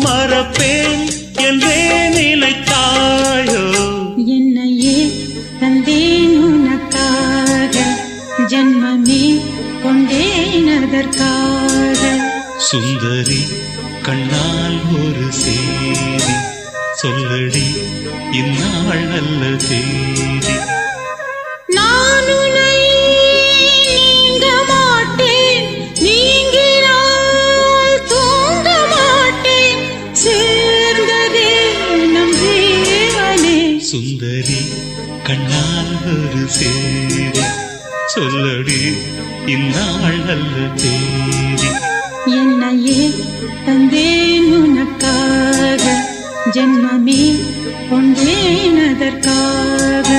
மறப்பேன் என்றே நினைத்தாயோ என்னையே தந்தேன் உனக்காக ஜன்மமே கொண்டேன் அதற்காக சுந்தரி கண்ணால் ஒரு சேதி சொல்லடி இந்நாள் நல்ல தேதி நான் உன்னை நீங்க மாட்டேன் நீங்கினால் தூங்க மாட்டேன் சேர்ந்ததே நம் ஜீவனே சுந்தரி கண்ணால் ஒரு சேதி சொல்லடி இந்நாள் நல்ல தேதி என்னையே தந்தேன் உனக்காக ஜன்மமே கொண்டேன் அதற்காக